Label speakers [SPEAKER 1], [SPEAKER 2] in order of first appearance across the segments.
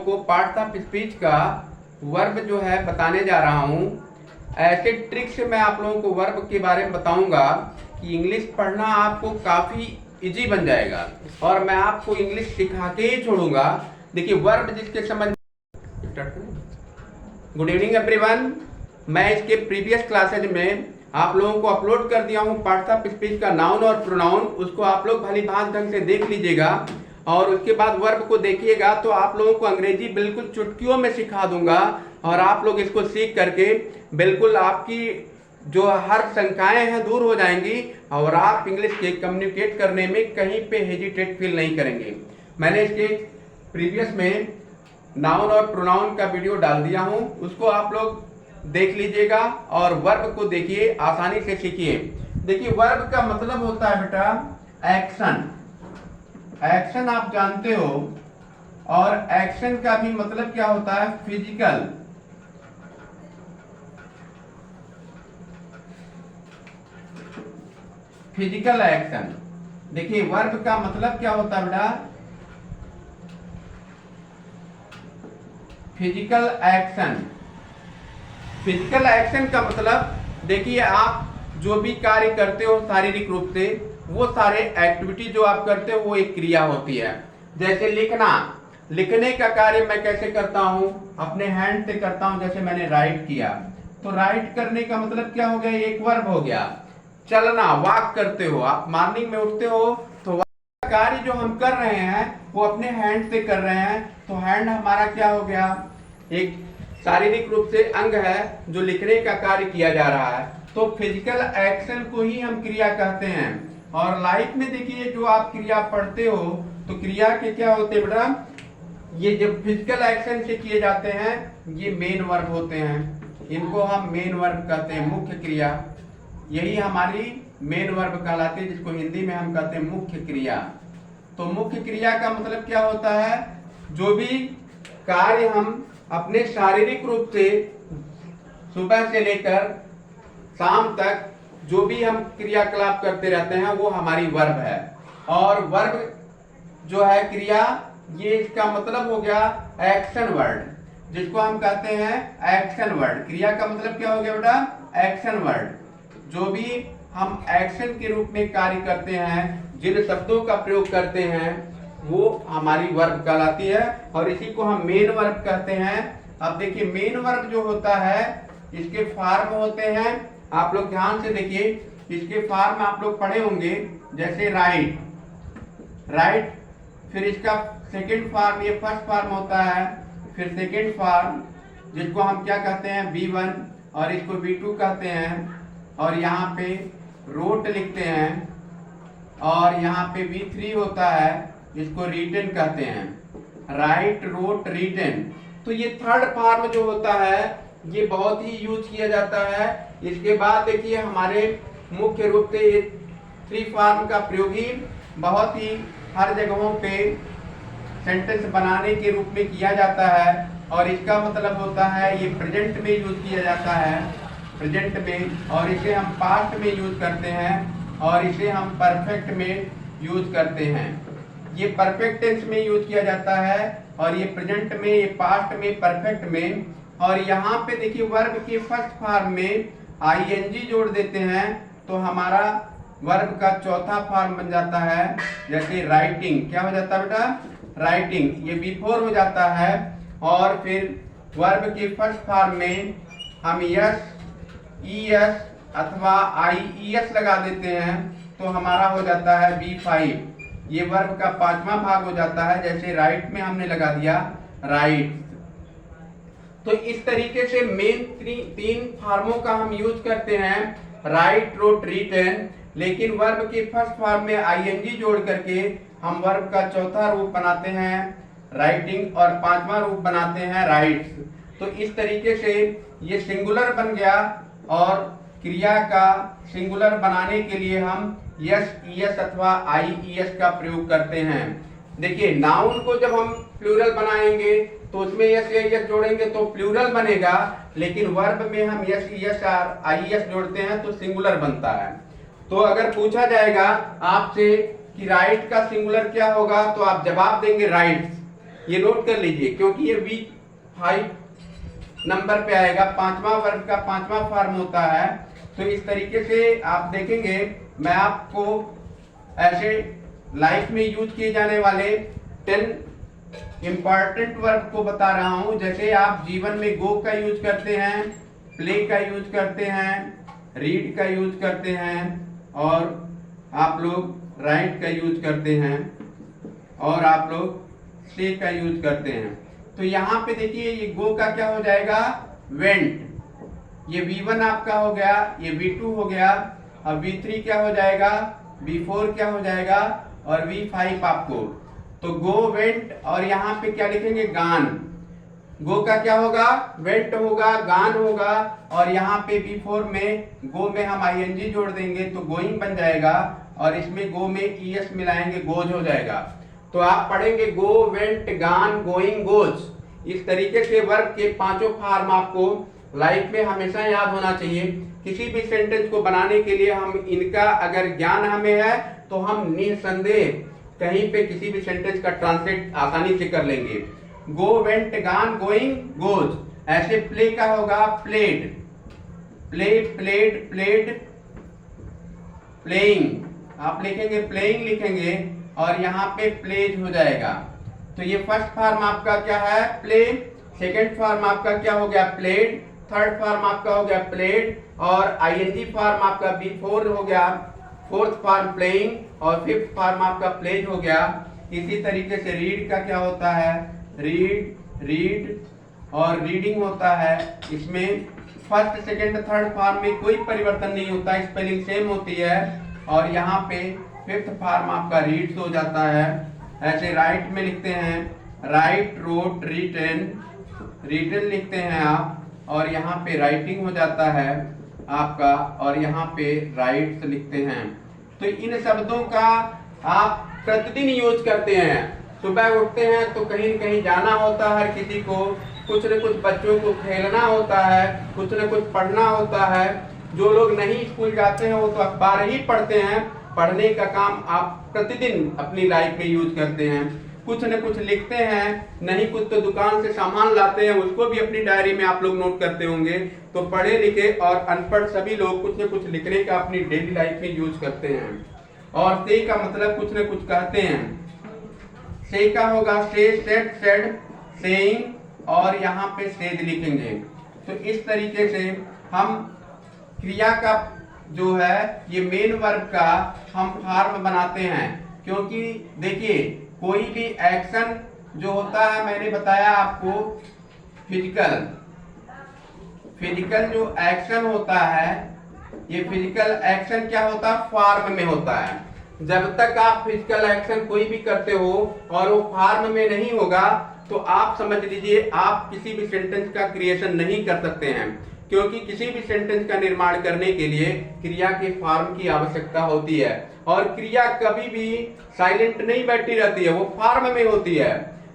[SPEAKER 1] को parts of speech का verb जो है बताने जा रहा हूँ। ऐसे ट्रिक से मैं आप लोगों को वर्ब के बारे में बताऊंगा कि इंग्लिश पढ़ना आपको काफ़ी इजी बन जाएगा और मैं आपको इंग्लिश सिखा के ही छोड़ूंगा। देखिए वर्ब जिसके समझ। Good evening everyone. मैं इसके प्रीवियस क्लासेज में आप लोगों को अपलोड कर दिया हूँ पार्ट्स ऑफ स्पीच का नाउन और प्रोनाउन। उसको आप लोग भली भांति ढंग से देख लीजिएगा और उसके बाद वर्ब को देखिएगा तो आप लोगों को अंग्रेजी बिल्कुल चुटकियों में सिखा दूंगा और आप लोग इसको सीख करके बिल्कुल आपकी जो हर शंकाएं हैं दूर हो जाएंगी और आप इंग्लिश के कम्युनिकेट करने में कहीं पे हेजिटेट फील नहीं करेंगे। मैंने इसके प्रीवियस में नाउन और प्रोनाउन का वीडियो डाल दिया हूं, उसको आप लोग देख लीजिएगा और वर्ब को देखिए, आसानी से सीखिए। देखिए वर्ब का मतलब होता है बेटा एक्शन। एक्शन आप जानते हो और एक्शन का भी मतलब क्या होता है फिजिकल। Physical action. देखिए वर्ब का मतलब क्या होता है बेटा फिजिकल एक्शन। फिजिकल एक्शन का मतलब देखिए आप जो भी कार्य करते हो शारीरिक रूप से, वो सारे एक्टिविटी जो आप करते हो वो एक क्रिया होती है। जैसे लिखना, लिखने का कार्य मैं कैसे करता हूं, अपने हैंड से करता हूं। जैसे मैंने राइट किया तो राइट करने का मतलब क्या हो गया, एक वर्ब हो गया। चलना, वॉक करते हो, आप मॉर्निंग में उठते हो तो कार्य जो हम कर रहे हैं वो अपने हैंड से कर रहे हैं, तो हैंड हमारा क्या हो गया, एक शारीरिक रूप से अंग है जो लिखने का कार्य किया जा रहा है। तो फिजिकल एक्शन को ही हम क्रिया कहते हैं। और लाइफ में देखिए जो आप क्रिया पढ़ते हो तो क्रिया के क्या होते हैं बेटा, ये जब फिजिकल एक्शन से किए जाते हैं ये मेन वर्ब होते हैं। इनको हम मेन वर्ब कहते हैं, मुख्य क्रिया। यही हमारी मेन वर्ब कहलाती है, जिसको हिंदी में हम कहते हैं मुख्य क्रिया। तो मुख्य क्रिया का मतलब क्या होता है, जो भी कार्य हम अपने शारीरिक रूप से सुबह से लेकर शाम तक जो भी हम क्रियाकलाप करते रहते हैं वो हमारी वर्ब है। और वर्ब जो है क्रिया, ये इसका मतलब हो गया एक्शन वर्ड, जिसको हम कहते हैं एक्शन वर्ड। क्रिया का मतलब क्या हो गया बेटा, एक्शन वर्ड। जो भी हम एक्शन के रूप में कार्य करते हैं, जिन शब्दों का प्रयोग करते हैं वो हमारी वर्ब कहलाती है और इसी को हम मेन वर्ब कहते हैं। अब देखिए मेन वर्ब जो होता है इसके फॉर्म होते हैं, आप लोग ध्यान से देखिए, इसके फॉर्म आप लोग पढ़े होंगे। जैसे राइट, राइट, फिर इसका सेकंड फॉर्म, ये फर्स्ट फॉर्म होता है, फिर सेकंड फॉर्म जिसको हम क्या कहते हैं V1 और इसको V2 कहते हैं। और यहाँ पे रोट लिखते हैं और यहाँ पे V3 होता है, इसको रिटन कहते हैं। Right, wrote, written. तो ये थर्ड फॉर्म जो होता है ये बहुत ही यूज किया जाता है। इसके बाद देखिए हमारे मुख्य रूप से ये थ्री फॉर्म का प्रयोग ही बहुत ही हर जगहों पे सेंटेंस बनाने के रूप में किया जाता है। और इसका मतलब होता है ये प्रेजेंट में यूज किया जाता है, प्रेजेंट में, और इसे हम पास्ट में यूज करते हैं और इसे हम परफेक्ट में यूज करते हैं। ये परफेक्ट टेंस में यूज किया जाता है और ये प्रेजेंट में, ये पास्ट में, परफेक्ट में। और यहाँ पे देखिए वर्ब के फर्स्ट फॉर्म में आईएनजी जोड़ देते हैं तो हमारा वर्ब का चौथा फॉर्म बन जाता है। जैसे राइटिंग, क्या हो जाता है बेटा, राइटिंग, ये बिफोर हो जाता है। और फिर वर्ब के फर्स्ट फॉर्म में हम यस, ईएस अथवा आईईएस लगा देते हैं तो हमारा हो जाता है B5। ये वर्ब का पांचवा भाग हो जाता है। जैसे राइट में हमने लगा दिया राइट। तो इस तरीके से मेन तीन फॉर्मों का हम यूज करते हैं, राइट, रोट, रिटन। लेकिन वर्ब के फर्स्ट फॉर्म में आईएनजी जोड़ करके हम वर्ब का चौथा रूप बनाते हैं राइटिंग और पांचवा रूप बनाते हैं राइट्स। तो इस तरीके से ये सिंगुलर बन गया और क्रिया का सिंगुलर बनाने के लिए हम यस, ईएस अथवा आईईएस का प्रयोग करते हैं। देखिए नाउन को जब हम प्लूरल बनाएंगे तो उसमें यस या ईएस जोड़ेंगे तो प्लूरल बनेगा, लेकिन वर्ब में हम यस, ईएस और आईईएस जोड़ते हैं तो सिंगुलर बनता है। तो अगर पूछा जाएगा आपसे कि राइट का सिंगुलर क्या होगा तो आप जवाब देंगे राइट्स। ये नोट कर लीजिए, क्योंकि ये V5 नंबर पे आएगा, 5वां वर्ग का 5वां फॉर्म होता है। तो इस तरीके से आप देखेंगे, मैं आपको ऐसे लाइफ में यूज किए जाने वाले 10 इंपॉर्टेंट वर्ब को बता रहा हूं। जैसे आप जीवन में गो का यूज करते हैं, प्ले का यूज करते हैं, रीड का यूज करते हैं, और आप लोग राइट का यूज करते हैं, और आप लोग से का यूज करते हैं। तो यहाँ पे देखिए, ये गो का क्या हो जाएगा, वेंट। ये V1 आपका हो गया, ये V2 हो गया। अब V3 क्या हो जाएगा, V4 क्या हो जाएगा, और V5 आपको। तो गो, वेंट, और यहाँ पे क्या लिखेंगे, गान। गो का क्या होगा, वेंट होगा, गान होगा, और यहाँ पे V4 में गो में हम ING जोड़ देंगे तो गोइंग बन जाएगा, और इसमें गो में ES मिलाएंगे, गोज हो जाएगा। तो आप पढ़ेंगे गो, वेंट, गान, गोइंग, गोज। इस तरीके से वर्ब के 5 फॉर्म आपको लाइफ में हमेशा याद होना चाहिए। किसी भी सेंटेंस को बनाने के लिए हम इनका अगर ज्ञान हमें है तो हम निसंदेह कहीं पे किसी भी सेंटेंस का ट्रांसलेट आसानी से कर लेंगे। गो, वेंट, गान, गोइंग, गोज। ऐसे प्ले का होगा, played, play, played, played, playing. आप लिखेंगे प्लेइंग लिखेंगे, और यहाँ पे प्लेज हो जाएगा। तो ये फर्स्ट फॉर्म आपका क्या है, प्ले। सेकेंड फॉर्म आपका क्या हो गया, प्लेड। थर्ड फॉर्म आपका हो गया, प्लेड, और ING फॉर्म आपका V4 हो गया। फोर्थ फॉर्म प्लेइंग, और फिफ्थ फॉर्म आपका प्लेज हो गया। इसी तरीके से रीड का क्या होता है, रीड, रीड, और रीडिंग होता है। इसमें फर्स्ट, सेकेंड, थर्ड फॉर्म में कोई परिवर्तन नहीं होता, स्पेलिंग सेम होती है। और यहाँ पे फिफ्थ फॉर्म आपका रीड्स हो जाता है। ऐसे राइट में लिखते हैं, राइट, रोट, रिटन, रिटन लिखते हैं आप, और यहाँ पे राइटिंग हो जाता है आपका, और यहाँ पे राइट्स लिखते हैं। तो इन शब्दों का आप प्रतिदिन यूज करते हैं। सुबह उठते हैं तो कहीं न कहीं जाना होता है, किसी को कुछ न कुछ बच्चों को खेलना होता है, कुछ न कुछ पढ़ना होता है। जो लोग नहीं स्कूल जाते हैं वो तो अखबार ही पढ़ते हैं। पढ़ने का काम आप प्रतिदिन अपनी लाइफ में यूज करते हैं। कुछ न कुछ लिखते हैं, नहीं कुछ तो दुकान से सामान लाते हैं, उसको भी अपनी डायरी में आप लोग नोट करते होंगे। तो पढ़े लिखे और अनपढ़ सभी लोग कुछ न कुछ लिखने का अपनी डेली लाइफ में यूज करते हैं। और से का मतलब कुछ न कुछ कहते हैं। से का होगा से, सेड, सेड, सेइंग, और यहाँ पे सेड लिखेंगे। तो इस तरीके से हम क्रिया का जो है ये मेन वर्ब का हम फॉर्म बनाते हैं। क्योंकि देखिए, कोई भी एक्शन जो होता है, मैंने बताया आपको, फिजिकल जो एक्शन होता है, ये फिजिकल एक्शन क्या होता है, फॉर्म में होता है। जब तक आप फिजिकल एक्शन कोई भी करते हो और वो फॉर्म में नहीं होगा, तो आप समझ लीजिए आप किसी भी सेंटेंस का क्रिएशन नहीं कर सकते हैं। क्योंकि किसी भी सेंटेंस का निर्माण करने के लिए क्रिया के फॉर्म की आवश्यकता होती है, और क्रिया कभी भी साइलेंट नहीं बैठी रहती है, वो फॉर्म में होती है।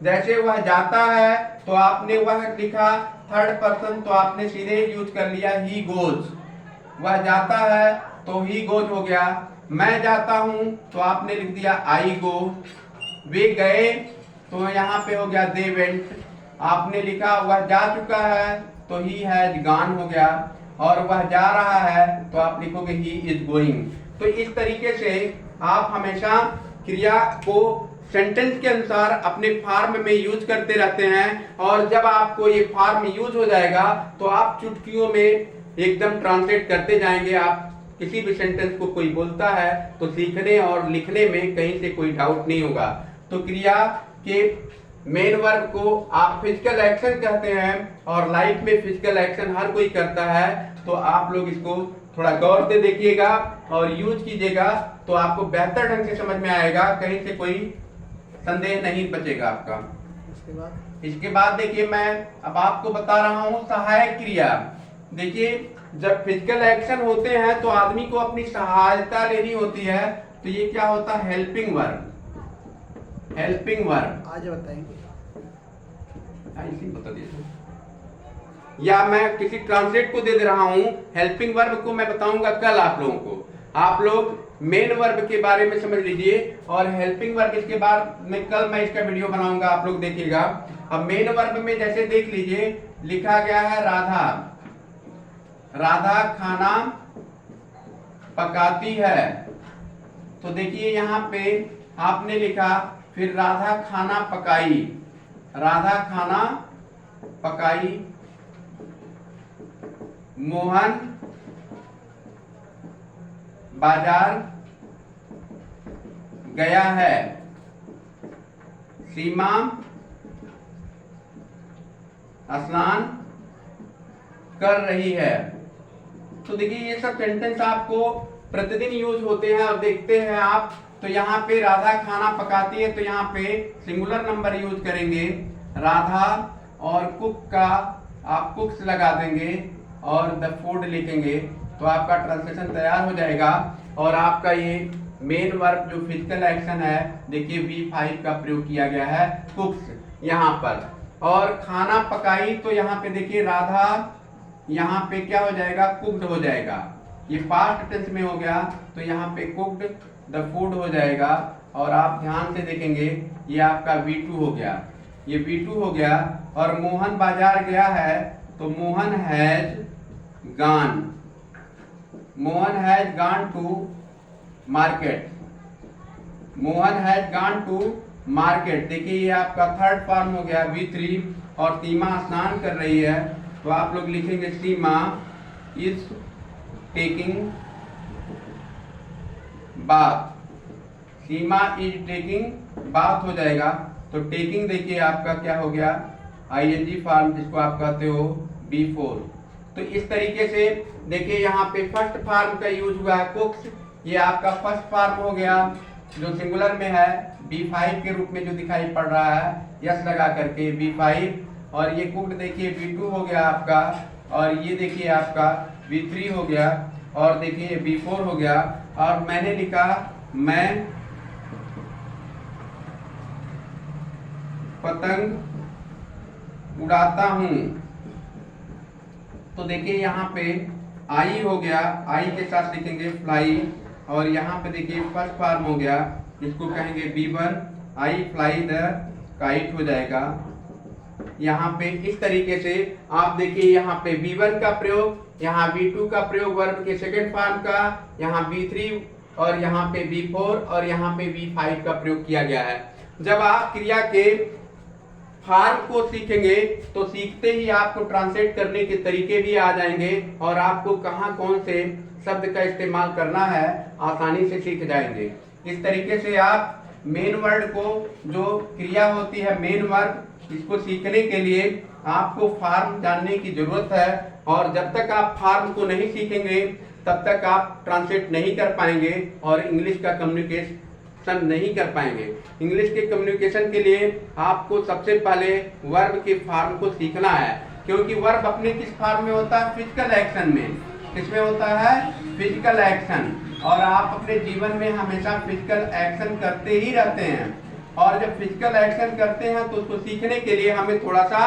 [SPEAKER 1] जैसे वह जाता है तो आपने वह लिखा थर्ड पर्सन, तो आपने सीधे यूज कर लिया ही गोज। वह जाता है तो ही गोज हो गया। मैं जाता हूं तो आपने लिख दिया आई गो। वे गए तो यहाँ पे हो गया दे वेंट। आपने लिखा वह जा चुका है तो ही हैज गॉन हो गया, और वह जा रहा है तो आप लिखोगे ही इज गोइंग। तो इस तरीके से आप हमेशा क्रिया को सेंटेंस के अनुसार अपने फॉर्म में यूज करते रहते हैं, और जब आपको ये फॉर्म यूज हो जाएगा तो आप चुटकियों में एकदम ट्रांसलेट करते जाएंगे। आप किसी भी सेंटेंस को कोई बोलता है तो सीखने और लिखने में कहीं से कोई डाउट नहीं होगा। तो क्रिया के मेन वर्ब को आप फिजिकल एक्शन कहते हैं, और लाइफ में फिजिकल एक्शन हर कोई करता है। तो आप लोग इसको थोड़ा गौर से देखिएगा और यूज कीजिएगा, तो आपको बेहतर ढंग से समझ में आएगा, कहीं से कोई संदेह नहीं बचेगा आपका। इसके बाद देखिए, मैं अब आपको बता रहा हूं सहायक क्रिया। देखिए, जब फिजिकल एक्शन होते हैं तो आदमी को अपनी सहायता लेनी होती है, तो ये क्या होता है, हेल्पिंग वर्ब। हेल्पिंग वर्ब
[SPEAKER 2] आज बताएंगे,
[SPEAKER 1] बता दीजिए, या मैं किसी ट्रांसलेट को दे रहा हूं। हेल्पिंग वर्ब को मैं बताऊंगा कल आप लोगों को। आप लोग मेन वर्ब के बारे में समझ लीजिए, और हेल्पिंग वर्ब इसके बाद में कल मैं इसका वीडियो बनाऊंगा, आप लोग देखिएगा। अब मेन वर्ब में जैसे देख लीजिए, लिखा गया है राधा, राधा खाना पकाती है। तो देखिए यहाँ पे आपने लिखा, फिर राधा खाना पकाई, राधा खाना पकाई, मोहन बाजार गया है, सीमा स्नान कर रही है। तो देखिए ये सब सेंटेंस आपको प्रतिदिन यूज होते हैं और देखते हैं आप। तो यहाँ पे राधा खाना पकाती है, तो यहाँ पे सिंगुलर नंबर यूज करेंगे, राधा, और कुक का आप कुक्स लगा देंगे और द फूड लिखेंगे, तो आपका ट्रांसलेशन तैयार हो जाएगा। और आपका ये मेन वर्ब जो फिजिकल एक्शन है, देखिए V5 का प्रयोग किया गया है, कुक्स यहाँ पर। और खाना पकाई, तो यहाँ पे देखिए राधा, यहाँ पे क्या हो जाएगा, कुक्ड हो जाएगा, ये पास्ट टेंस में हो गया, तो यहाँ पे कुक्ड द फूड हो जाएगा। और आप ध्यान से देखेंगे, ये आपका V2 हो गया, ये V2 हो गया। और मोहन बाजार गया है, तो Mohan has gone, Mohan has gone to market, Mohan has gone to market. देखिए ये आपका थर्ड फॉर्म हो गया V3। और सीमा स्नान कर रही है, तो आप लोग लिखेंगे Seema is taking bath, Seema is taking bath हो जाएगा। तो टेकिंग देखिए आपका क्या हो गया, ING फॉर्म जिसको आप कहते हो B4। तो इस तरीके से देखिए यहाँ पे फर्स्ट फॉर्म का यूज हुआ है कुक्स, ये आपका फर्स्ट फॉर्म हो गया जो सिंगुलर में है, B5 के रूप में जो दिखाई पड़ रहा है, यस लगा करके B5। और ये कुक्ड देखिए B2 हो गया आपका, और ये देखिए आपका V3 हो गया, और देखिए B4 हो गया। और मैंने लिखा मैं पतंग उड़ाता हूं, तो देखिए यहाँ पे आई हो गया, आई के साथ लिखेंगे फ्लाई। और यहाँ पे देखिए फर्स्ट फॉर्म हो गया, इसको कहेंगे B1, I fly the kite हो जाएगा। यहाँ पे इस तरीके से आप देखिए, यहाँ पे B1 का प्रयोग, यहाँ B2 का प्रयोग वर्ब के सेकंड फॉर्म का, यहाँ B3, और यहाँ पे B4, और यहाँ पे B5 का प्रयोग किया गया है। जब आप क्रिया के फॉर्म को सीखेंगे तो सीखते ही आपको ट्रांसलेट करने के तरीके भी आ जाएंगे, और आपको कहाँ कौन से शब्द का इस्तेमाल करना है आसानी से सीख जाएंगे। इस तरीके से आप मेन वर्ड को, जो क्रिया होती है मेन वर्ब, इसको सीखने के लिए आपको फॉर्म जानने की जरूरत है। और जब तक आप फॉर्म को नहीं सीखेंगे तब तक आप ट्रांसलेट नहीं कर पाएंगे और इंग्लिश का कम्युनिकेशन नहीं कर पाएंगे। इंग्लिश के कम्युनिकेशन के लिए आपको सबसे पहले वर्ब के फॉर्म को सीखना है, क्योंकि वर्ब अपने किस फॉर्म में होता है, फिजिकल एक्शन में। किसमें होता है, फिजिकल एक्शन। और आप अपने जीवन में हमेशा फिजिकल एक्शन करते ही रहते हैं, और जब फिजिकल एक्शन करते हैं तो उसको सीखने के लिए हमें थोड़ा सा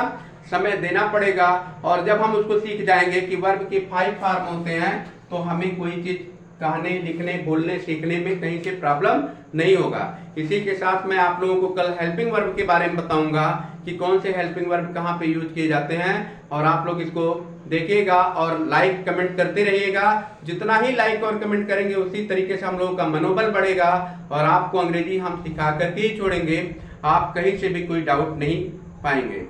[SPEAKER 1] समय देना पड़ेगा। और जब हम उसको सीख जाएंगे कि वर्ब के 5 फॉर्म होते हैं, तो हमें कोई चीज कहने, लिखने, बोलने, सीखने में कहीं से प्रॉब्लम नहीं होगा। इसी के साथ मैं आप लोगों को कल हेल्पिंग वर्ब के बारे में बताऊंगा कि कौन से हेल्पिंग वर्ब कहाँ पे यूज किए जाते हैं, और आप लोग इसको देखिएगा और लाइक कमेंट करते रहिएगा। जितना ही लाइक और कमेंट करेंगे उसी तरीके से हम लोगों का मनोबल बढ़ेगा, और आपको अंग्रेजी हम सिखा करके ही छोड़ेंगे, आप कहीं से भी कोई डाउट नहीं पाएंगे।